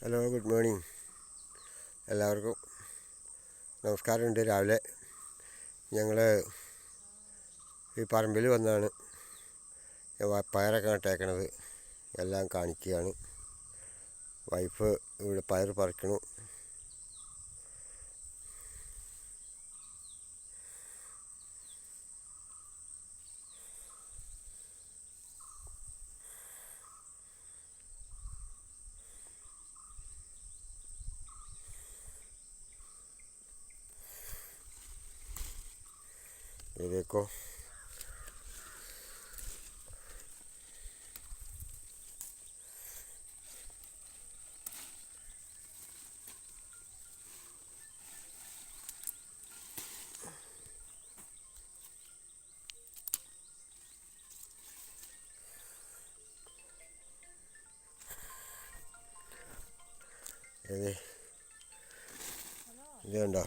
Hello, good morning എല്ലാവർക്കും. നമസ്കാരമുണ്ട്. രാവിലെ ഞങ്ങൾ ഈ പറമ്പിൽ വന്നാണ് പയറൊക്കെ നട്ടേക്കണത്. എല്ലാം കാണിക്കുകയാണ്. വൈഫ് ഇവിടെ പയർ പറിക്കണു. देखो ഇത് കണ്ടോ?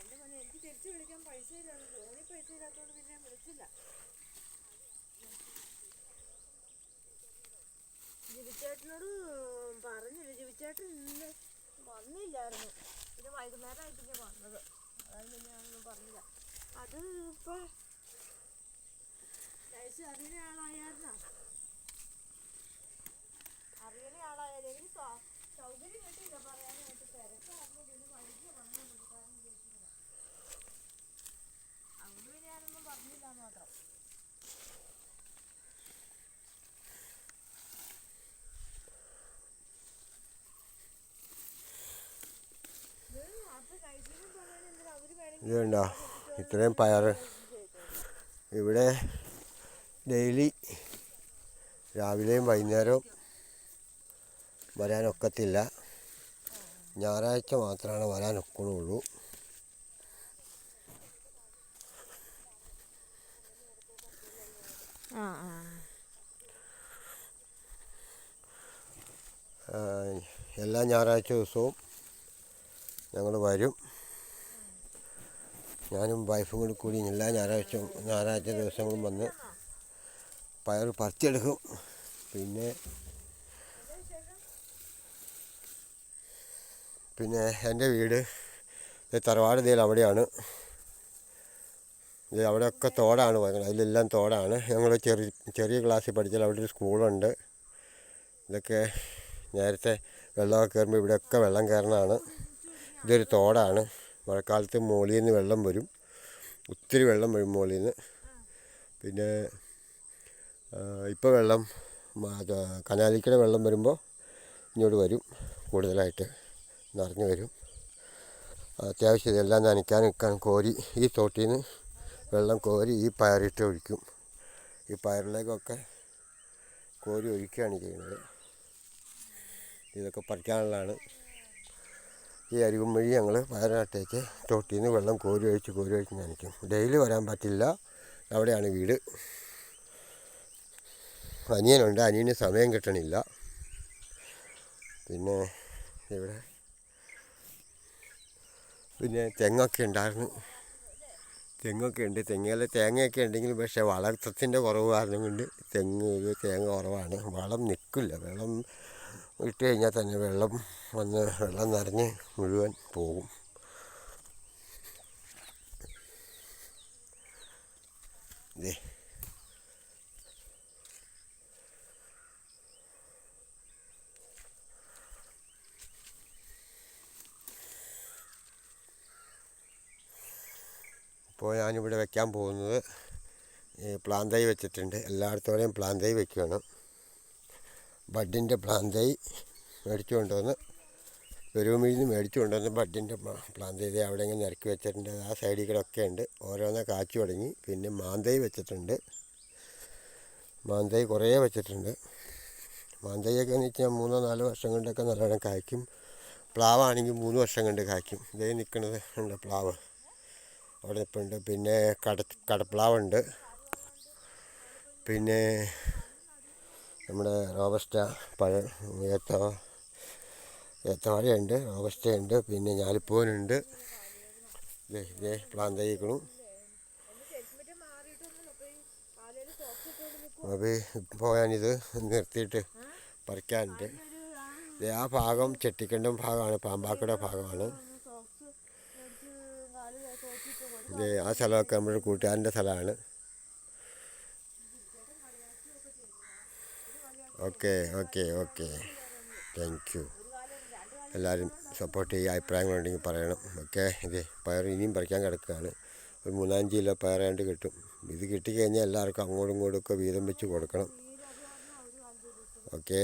എൻ്റെ മോനെ എനിക്ക് തിരിച്ചു വിളിക്കാൻ പൈസ ഇല്ലാതെ ഫോണിൽ പൈസ ഇല്ലാത്തതുകൊണ്ട് പിന്നെ വിളിച്ചില്ല. ജിബിച്ചേട്ടനോട് പറഞ്ഞില്ല. ജിബിച്ചേട്ടൻ ഇന്ന് വന്നില്ലായിരുന്നു. പിന്നെ വൈകുന്നേരമായി പിന്നെ വന്നത്. അതാണ് പിന്നെ ഞാനൊന്നും പറഞ്ഞില്ല. അത് ഇപ്പൊ നൈസ് അറിയുന്ന ആളായിരുന്നോ? അറിയുന്ന ആളായാലും എനിക്ക് സൗകര്യം കിട്ടിയില്ല പറയാനായിട്ട്. തിരക്കായിരുന്നു. പിന്നെ വൈകിയ വന്നു കൊടുക്കാനും ചോദിച്ചില്ല. അതുകൊണ്ട് പിന്നെ ഞാനൊന്നും പറഞ്ഞില്ല മാത്രം. ഇത് കണ്ടോ? ഇത്രയും പയർ ഇവിടെ ഡെയിലി രാവിലെയും വൈകുന്നേരവും വരാനൊക്കത്തില്ല. ഞായറാഴ്ച മാത്രമാണ് വരാനൊക്കണുള്ളൂ. എല്ലാ ഞായറാഴ്ച ദിവസവും ഞങ്ങൾ വരും. ഞാനും വൈഫും കൂടി എല്ലാ ഞായറാഴ്ച ദിവസങ്ങളും വന്ന് പയർ പറിച്ചെടുക്കും. പിന്നെ എൻ്റെ വീട് തറവാട് അവിടെയാണ്. അവിടെയൊക്കെ തോടാണ് പറയുന്നത്. അതിലെല്ലാം തോടാണ്. ഞങ്ങൾ ചെറിയ ക്ലാസ്സിൽ പഠിച്ചാൽ അവിടെ ഒരു സ്കൂളുണ്ട്. ഇതൊക്കെ നേരത്തെ വെള്ളമൊക്കെ കയറുമ്പോൾ ഇവിടെയൊക്കെ വെള്ളം കയറണതാണ്. ഇതൊരു തോടാണ്. മഴക്കാലത്ത് മുകളിൽ നിന്ന് വെള്ളം വരും. ഒത്തിരി വെള്ളം വരും മുകളിൽ നിന്ന്. പിന്നെ ഇപ്പോൾ കനാലിക്കടെ വെള്ളം വരുമ്പോൾ ഇങ്ങോട്ട് വരും. കൂടുതലായിട്ട് നിറഞ്ഞു വരും. അത്യാവശ്യം ഇതെല്ലാം നനയ്ക്കാൻ കോരി ഈ തോട്ടിൽ നിന്ന് വെള്ളം കോരി ഈ പയറിട്ട് ഒഴിക്കും. ഈ പയറിലേക്കൊക്കെ കോരി ഒഴിക്കുകയാണ് ചെയ്യുന്നത്. ഇതൊക്കെ പറിക്കാനുള്ളതാണ്. ഈ അരുവും വഴി ഞങ്ങൾ പയറിനകത്തേക്ക് തോട്ടിൽ നിന്ന് വെള്ളം കോരി ഒഴിച്ച് നനയ്ക്കും. ഡെയിലി വരാൻ പറ്റില്ല. അവിടെയാണ് വീട്. അനിയനുണ്ട്. അനിയന് സമയം കിട്ടണില്ല. പിന്നെ ഇവിടെ തെങ്ങൊക്കെ ഉണ്ടായിരുന്നു. തെങ്ങൊക്കെ ഉണ്ട്. തേങ്ങയൊക്കെ ഉണ്ടെങ്കിലും പക്ഷേ വളത്തിൻ്റെ കുറവ് കാരണം കൊണ്ട് തേങ്ങ കുറവാണ്. വളം നിൽക്കില്ല. വെള്ളം ഇട്ട് കഴിഞ്ഞാൽ തന്നെ വെള്ളം നിറഞ്ഞ് മുഴുവൻ പോകും. ഇപ്പോൾ ഞാനിവിടെ വെക്കാൻ പോകുന്നത് പ്ലാൻ തൈ വെച്ചിട്ടുണ്ട്. എല്ലായിടത്തോടെയും പ്ലാൻ തൈ വെക്കുകയാണ്. ബഡിൻ്റെ പ്ലാൻ തൈ മേടിച്ചു കൊണ്ടുവന്ന് ബഡിൻ്റെ പ്ലാൻ തൈ അവിടെ ഇങ്ങനെ ഇറക്കി വെച്ചിട്ടുണ്ട്. ആ സൈഡിൽ കൂടെ ഒക്കെ ഉണ്ട്. ഓരോന്നേ കാച്ചു തുടങ്ങി. പിന്നെ മാന്തൈ വെച്ചിട്ടുണ്ട്. മാന്തൈ കുറേ വെച്ചിട്ടുണ്ട്. മാന്തൈയൊക്കെ എന്ന് വെച്ചാൽ 3-4 വർഷം കൊണ്ടൊക്കെ നല്ലോണം കായ്ക്കും. പ്ലാവാണെങ്കിൽ 3 വർഷം കൊണ്ട് കായ്ക്കും. ഇതേ നിൽക്കുന്നത് ഉണ്ട് പ്ലാവ്. അവിടെ നിൽപ്പുണ്ട്. പിന്നെ കടപ്ലാവുണ്ട്. പിന്നെ നമ്മുടെ റോബസ്റ്റ പഴം ഏത്തവാഴയുണ്ട്, റോബസ്റ്റയുണ്ട്, പിന്നെ ഞാലിപ്പൂവനുണ്ട്. ഇതേ പ്ലാൻ തയ്ക്കണം. അപ്പോൾ ഞാനിത് നിർത്തിയിട്ട് പറിക്കാനുണ്ട്. ആ ഭാഗം ചെട്ടിക്കണ്ടം ഭാഗമാണ്, പാമ്പാക്കട ഭാഗമാണ്. ആ സ്ഥലമൊക്കെ നമ്മുടെ കൂട്ടുകാരൻ്റെ സ്ഥലമാണ്. Okay okay okay thank you. എല്ലാവരും സപ്പോർട്ട് ചെയ്യുക. അഭിപ്രായങ്ങളുണ്ടെങ്കിൽ പറയണം. ഓക്കെ. പയർ ഇനിയും പറിക്കാൻ കിടക്കുകയാണ്. ഒരു 3-5 കിലോ പയറാണ്ട് കിട്ടും. ഇത് കിട്ടിക്കഴിഞ്ഞാൽ എല്ലാവർക്കും അങ്ങോട്ടും ഇങ്ങോട്ടും ഒക്കെ വീതം വെച്ച് കൊടുക്കണം. ഓക്കേ.